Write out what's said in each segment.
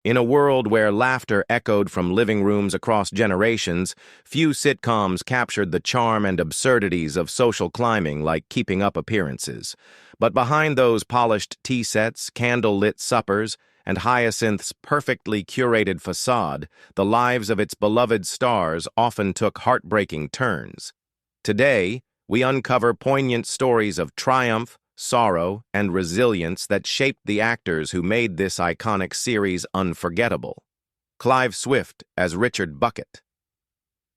In a world where laughter echoed from living rooms across generations, few sitcoms captured the charm and absurdities of social climbing like Keeping Up Appearances. But behind those polished tea sets, candle-lit suppers, and Hyacinth's perfectly curated facade, the lives of its beloved stars often took heartbreaking turns. Today, we uncover poignant stories of triumph, sorrow, and resilience that shaped the actors who made this iconic series unforgettable. Clive Swift as Richard Bucket.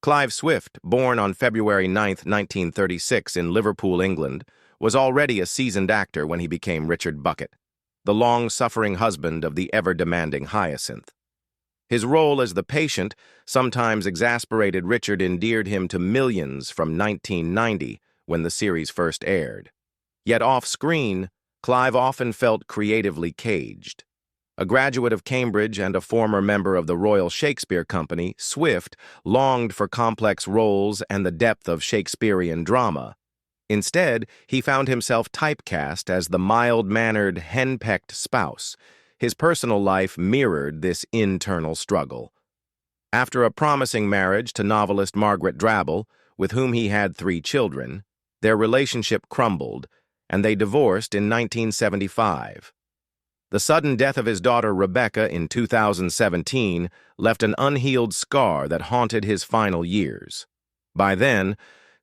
Clive Swift, born on February 9, 1936 in Liverpool, England, was already a seasoned actor when he became Richard Bucket, the long-suffering husband of the ever-demanding Hyacinth. His role as the patient, sometimes exasperated Richard endeared him to millions from 1990, when the series first aired. Yet off-screen, Clive often felt creatively caged. A graduate of Cambridge and a former member of the Royal Shakespeare Company, Swift longed for complex roles and the depth of Shakespearean drama. Instead, he found himself typecast as the mild-mannered, henpecked spouse. His personal life mirrored this internal struggle. After a promising marriage to novelist Margaret Drabble, with whom he had 3 children, their relationship crumbled, and they divorced in 1975. The sudden death of his daughter Rebecca in 2017 left an unhealed scar that haunted his final years. By then,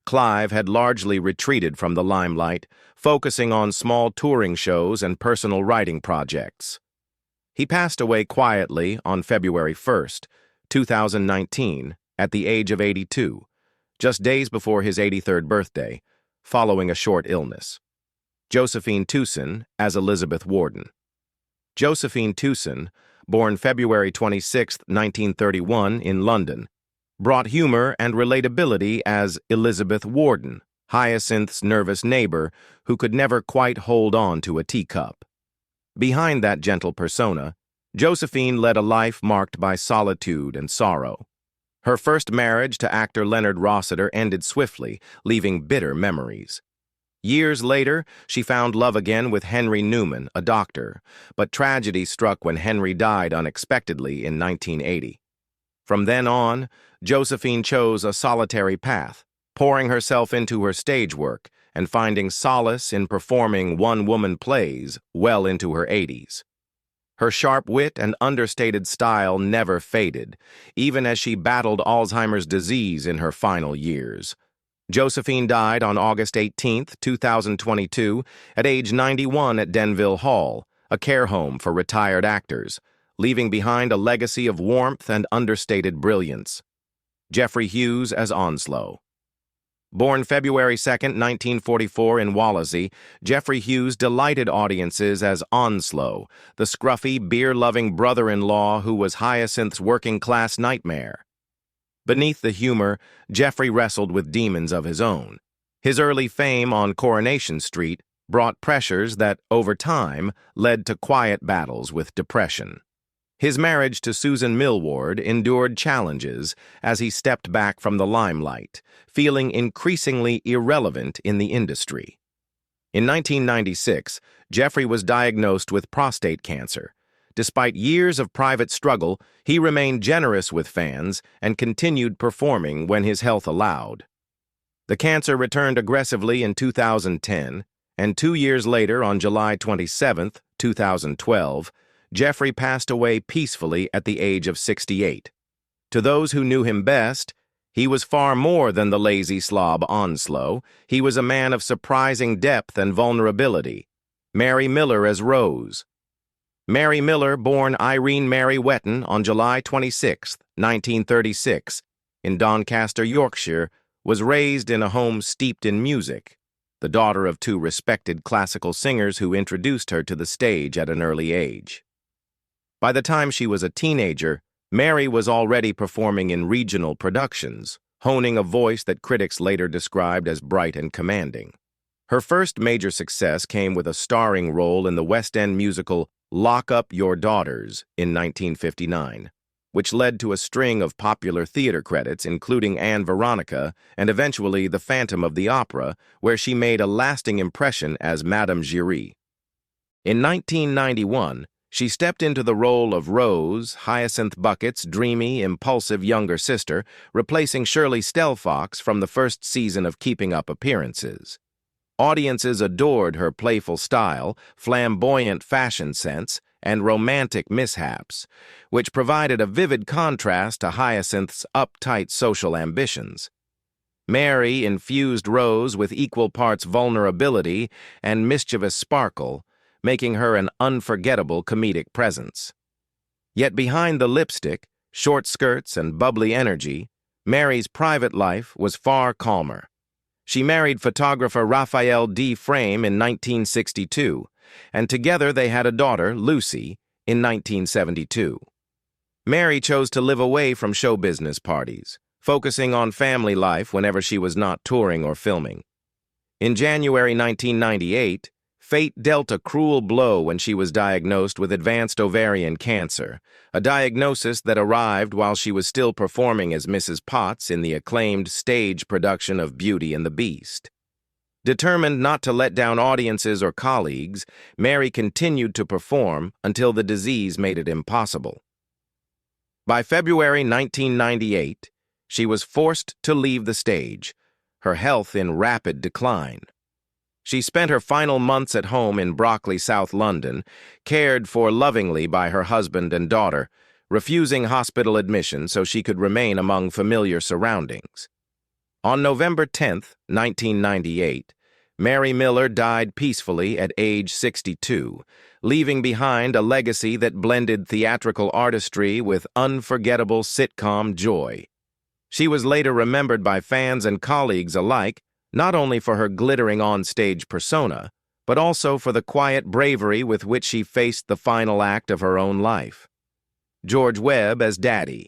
Clive had largely retreated from the limelight, focusing on small touring shows and personal writing projects. He passed away quietly on February 1, 2019, at the age of 82, just days before his 83rd birthday, following a short illness. Josephine Tewson as Elizabeth Warden. Josephine Tewson, born February 26, 1931, in London, brought humor and relatability as Elizabeth Warden, Hyacinth's nervous neighbor who could never quite hold on to a teacup. Behind that gentle persona, Josephine led a life marked by solitude and sorrow. Her first marriage to actor Leonard Rossiter ended swiftly, leaving bitter memories. Years later, she found love again with Henry Newman, a doctor, but tragedy struck when Henry died unexpectedly in 1980. From then on, Josephine chose a solitary path, pouring herself into her stage work and finding solace in performing one-woman plays well into her 80s. Her sharp wit and understated style never faded, even as she battled Alzheimer's disease in her final years. Josephine died on August 18, 2022, at age 91 at Denville Hall, a care home for retired actors, leaving behind a legacy of warmth and understated brilliance. Geoffrey Hughes as Onslow. Born February 2, 1944 in Wallasey, Geoffrey Hughes delighted audiences as Onslow, the scruffy, beer-loving brother-in-law who was Hyacinth's working-class nightmare. Beneath the humor, Geoffrey wrestled with demons of his own. His early fame on Coronation Street brought pressures that, over time, led to quiet battles with depression. His marriage to Susan Millward endured challenges as he stepped back from the limelight, feeling increasingly irrelevant in the industry. In 1996, Geoffrey was diagnosed with prostate cancer. Despite years of private struggle, he remained generous with fans and continued performing when his health allowed. The cancer returned aggressively in 2010, and 2 years later, on July 27, 2012, Geoffrey passed away peacefully at the age of 68. To those who knew him best, he was far more than the lazy slob Onslow. He was a man of surprising depth and vulnerability. Mary Miller as Rose. Mary Miller, born Irene Mary Wetton on July 26, 1936, in Doncaster, Yorkshire, was raised in a home steeped in music, the daughter of 2 respected classical singers who introduced her to the stage at an early age. By the time she was a teenager, Mary was already performing in regional productions, honing a voice that critics later described as bright and commanding. Her first major success came with a starring role in the West End musical Lock Up Your Daughters in 1959, which led to a string of popular theater credits including Anne Veronica and eventually The Phantom of the Opera, where she made a lasting impression as Madame Giry. In 1991, She stepped into the role of Rose, Hyacinth Bucket's dreamy, impulsive younger sister, replacing Shirley Stelfox from the first season of Keeping Up Appearances. Audiences adored her playful style, flamboyant fashion sense, and romantic mishaps, which provided a vivid contrast to Hyacinth's uptight social ambitions. Mary infused Rose with equal parts vulnerability and mischievous sparkle, making her an unforgettable comedic presence. Yet behind the lipstick, short skirts, and bubbly energy, Mary's private life was far calmer. She married photographer Raphael D. Frame in 1962, and together they had a daughter, Lucy, in 1972. Mary chose to live away from show business parties, focusing on family life whenever she was not touring or filming. In January 1998, fate dealt a cruel blow when she was diagnosed with advanced ovarian cancer, a diagnosis that arrived while she was still performing as Mrs. Potts in the acclaimed stage production of Beauty and the Beast. Determined not to let down audiences or colleagues, Mary continued to perform until the disease made it impossible. By February 1998, she was forced to leave the stage, her health in rapid decline. She spent her final months at home in Brockley, South London, cared for lovingly by her husband and daughter, refusing hospital admission so she could remain among familiar surroundings. On November 10, 1998, Mary Miller died peacefully at age 62, leaving behind a legacy that blended theatrical artistry with unforgettable sitcom joy. She was later remembered by fans and colleagues alike not only for her glittering on-stage persona, but also for the quiet bravery with which she faced the final act of her own life. George Webb as Daddy.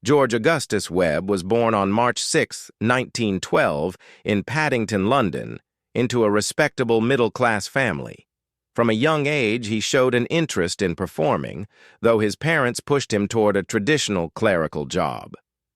George Augustus Webb was born on March 6, 1912, in Paddington, London, into a respectable middle-class family. From a young age, he showed an interest in performing, though his parents pushed him toward a traditional clerical job.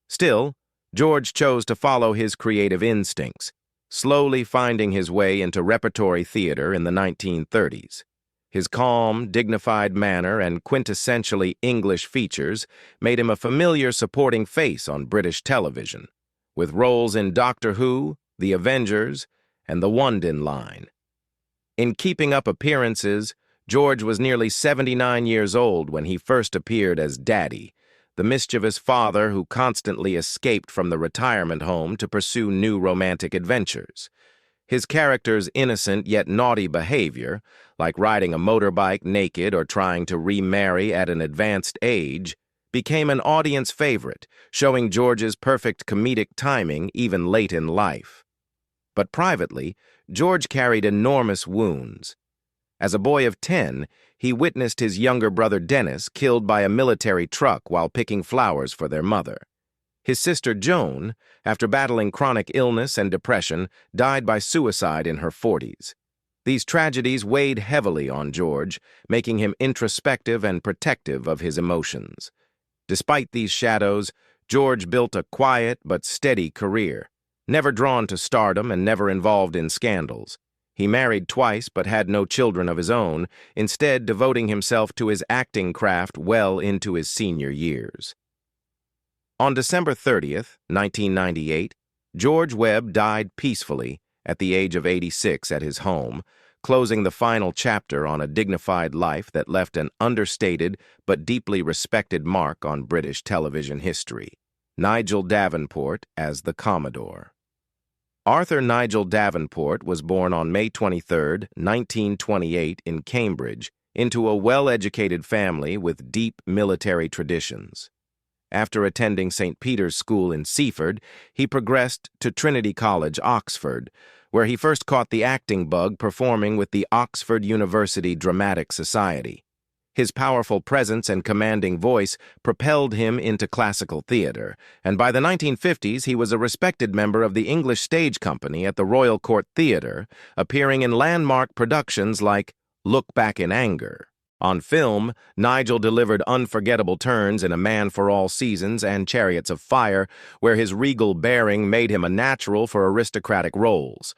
Still, George chose to follow his creative instincts, slowly finding his way into repertory theater in the 1930s. His calm, dignified manner and quintessentially English features made him a familiar supporting face on British television, with roles in Doctor Who, The Avengers, and The Wandin Line. In Keeping Up Appearances, George was nearly 79 years old when he first appeared as Daddy, the mischievous father who constantly escaped from the retirement home to pursue new romantic adventures. His character's innocent yet naughty behavior, like riding a motorbike naked or trying to remarry at an advanced age, became an audience favorite, showing George's perfect comedic timing even late in life. But privately, George carried enormous wounds. As a boy of 10, he witnessed his younger brother Dennis killed by a military truck while picking flowers for their mother. His sister Joan, after battling chronic illness and depression, died by suicide in her 40s. These tragedies weighed heavily on George, making him introspective and protective of his emotions. Despite these shadows, George built a quiet but steady career, never drawn to stardom and never involved in scandals. He married twice but had no children of his own, instead devoting himself to his acting craft well into his senior years. On December 30th, 1998, George Webb died peacefully at the age of 86 at his home, closing the final chapter on a dignified life that left an understated but deeply respected mark on British television history. Nigel Davenport as the Commodore. Arthur Nigel Davenport was born on May 23, 1928, in Cambridge, into a well-educated family with deep military traditions. After attending St. Peter's School in Seaford, he progressed to Trinity College, Oxford, where he first caught the acting bug performing with the Oxford University Dramatic Society. His powerful presence and commanding voice propelled him into classical theater, and by the 1950s he was a respected member of the English Stage Company at the Royal Court Theatre, appearing in landmark productions like Look Back in Anger. On film, Nigel delivered unforgettable turns in A Man for All Seasons and Chariots of Fire, where his regal bearing made him a natural for aristocratic roles.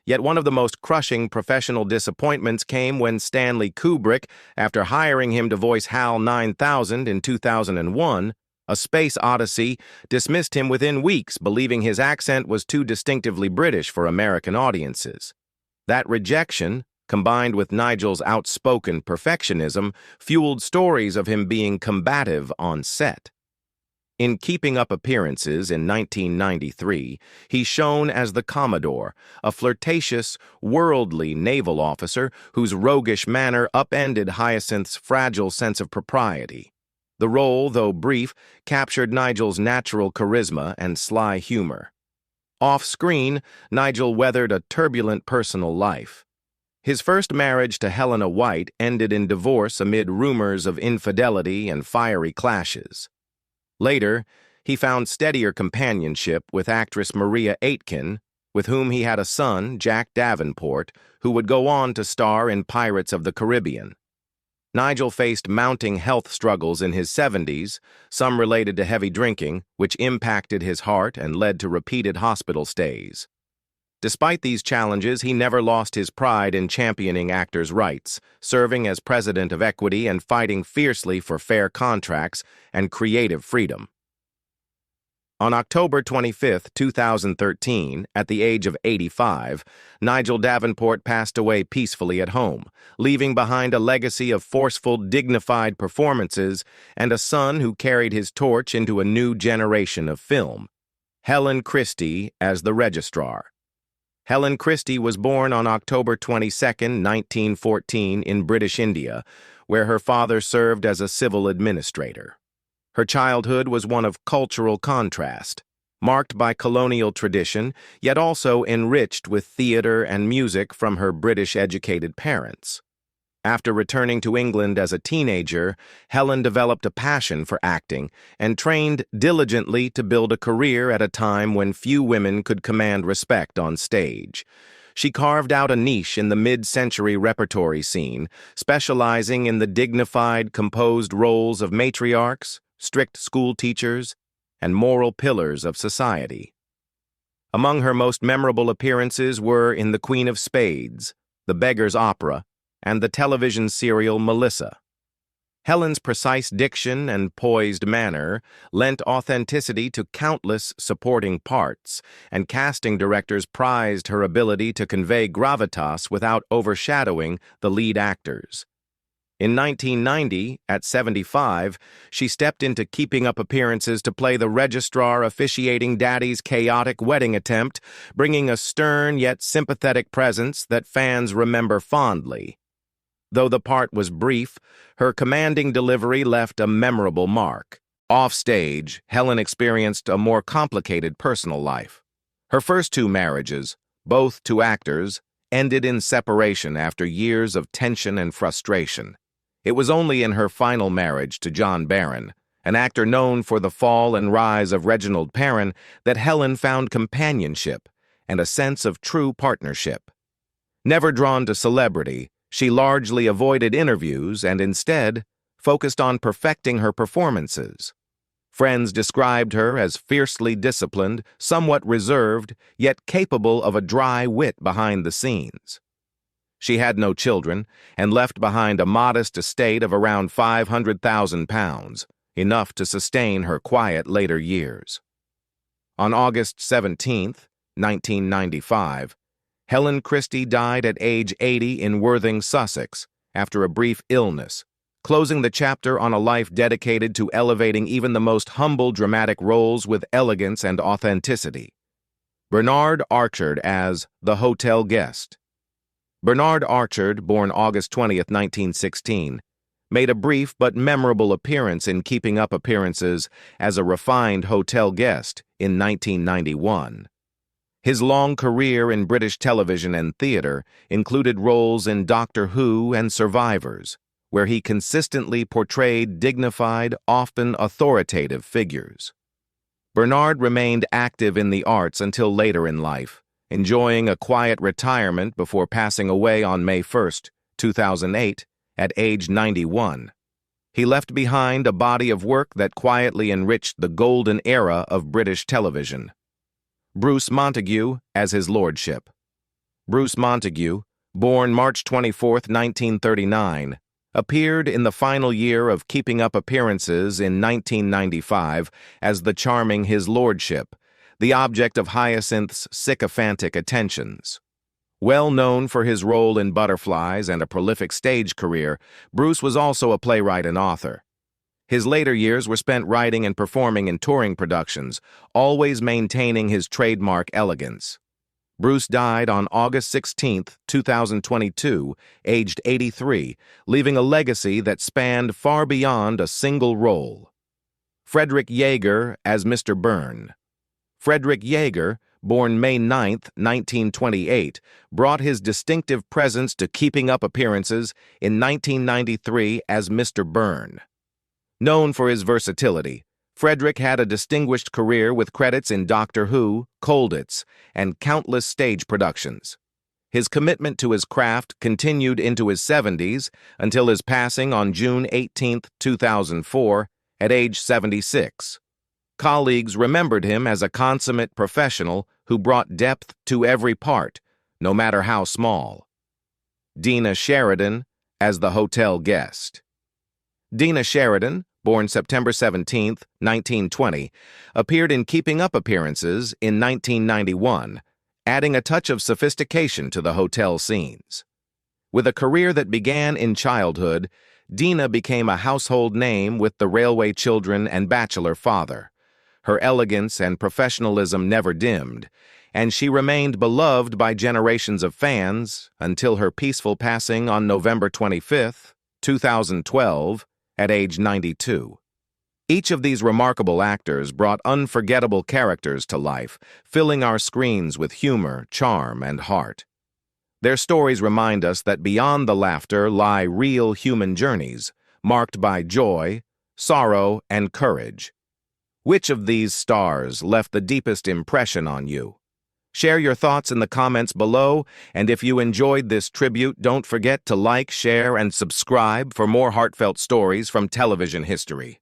Yet one of the most crushing professional disappointments came when Stanley Kubrick, after hiring him to voice HAL 9000 in 2001, A Space Odyssey, dismissed him within weeks, believing his accent was too distinctively British for American audiences. That rejection, combined with Nigel's outspoken perfectionism, fueled stories of him being combative on set. In Keeping Up Appearances in 1993, he shone as the Commodore, a flirtatious, worldly naval officer whose roguish manner upended Hyacinth's fragile sense of propriety. The role, though brief, captured Nigel's natural charisma and sly humor. Off-screen, Nigel weathered a turbulent personal life. His first marriage to Helena White ended in divorce amid rumors of infidelity and fiery clashes. Later, he found steadier companionship with actress Maria Aitken, with whom he had a son, Jack Davenport, who would go on to star in Pirates of the Caribbean. Nigel faced mounting health struggles in his 70s, some related to heavy drinking, which impacted his heart and led to repeated hospital stays. Despite these challenges, he never lost his pride in championing actors' rights, serving as president of Equity and fighting fiercely for fair contracts and creative freedom. On October 25, 2013, at the age of 85, Nigel Davenport passed away peacefully at home, leaving behind a legacy of forceful, dignified performances and a son who carried his torch into a new generation of film. Helen Christie as the registrar. Helen Christie was born on October 22, 1914, in British India, where her father served as a civil administrator. Her childhood was one of cultural contrast, marked by colonial tradition, yet also enriched with theater and music from her British-educated parents. After returning to England as a teenager, Helen developed a passion for acting and trained diligently to build a career at a time when few women could command respect on stage. She carved out a niche in the mid-century repertory scene, specializing in the dignified, composed roles of matriarchs, strict school teachers, and moral pillars of society. Among her most memorable appearances were in The Queen of Spades, The Beggar's Opera, and the television serial Melissa. Helen's precise diction and poised manner lent authenticity to countless supporting parts, and casting directors prized her ability to convey gravitas without overshadowing the lead actors. In 1990, at 75, she stepped into Keeping Up Appearances to play the registrar officiating Daddy's chaotic wedding attempt, bringing a stern yet sympathetic presence that fans remember fondly. Though the part was brief, her commanding delivery left a memorable mark. Offstage, Helen experienced a more complicated personal life. Her first two marriages, both to actors, ended in separation after years of tension and frustration. It was only in her final marriage to John Barron, an actor known for the fall and rise of Reginald Perrin, that Helen found companionship and a sense of true partnership. Never drawn to celebrity, she largely avoided interviews and instead focused on perfecting her performances. Friends described her as fiercely disciplined, somewhat reserved, yet capable of a dry wit behind the scenes. She had no children and left behind a modest estate of around £500,000, enough to sustain her quiet later years. On August 17, 1995, Helen Christie died at age 80 in Worthing, Sussex, after a brief illness, closing the chapter on a life dedicated to elevating even the most humble dramatic roles with elegance and authenticity. Bernard Archard as the hotel guest. Bernard Archard, born August 20, 1916, made a brief but memorable appearance in Keeping Up Appearances as a refined hotel guest in 1991. His long career in British television and theater included roles in Doctor Who and Survivors, where he consistently portrayed dignified, often authoritative figures. Bernard remained active in the arts until later in life, enjoying a quiet retirement before passing away on May 1, 2008, at age 91. He left behind a body of work that quietly enriched the golden era of British television. Bruce Montague as his lordship. Bruce Montague, born March 24, 1939, appeared in the final year of Keeping Up Appearances in 1995 as the charming His Lordship, the object of Hyacinth's sycophantic attentions. Well known for his role in Butterflies and a prolific stage career, Bruce was also a playwright and author. His later years were spent writing and performing in touring productions, always maintaining his trademark elegance. Bruce died on August 16, 2022, aged 83, leaving a legacy that spanned far beyond a single role. Frederick Yeager as Mr. Byrne. Frederick Yeager, born May 9, 1928, brought his distinctive presence to Keeping Up Appearances in 1993 as Mr. Byrne. Known for his versatility, Frederick had a distinguished career with credits in Doctor Who, Colditz, and countless stage productions. His commitment to his craft continued into his 70s until his passing on June 18, 2004, at age 76. Colleagues remembered him as a consummate professional who brought depth to every part, no matter how small. Dina Sheridan as the hotel guest. Dina Sheridan, born September 17, 1920, appeared in Keeping Up Appearances in 1991, adding a touch of sophistication to the hotel scenes. With a career that began in childhood, Dina became a household name with the Railway Children and Bachelor Father. Her elegance and professionalism never dimmed, and she remained beloved by generations of fans until her peaceful passing on November 25, 2012, at age 92. Each of these remarkable actors brought unforgettable characters to life, filling our screens with humor, charm, and heart. Their stories remind us that beyond the laughter lie real human journeys, marked by joy, sorrow, and courage. Which of these stars left the deepest impression on you? Share your thoughts in the comments below, and if you enjoyed this tribute, don't forget to like, share, and subscribe for more heartfelt stories from television history.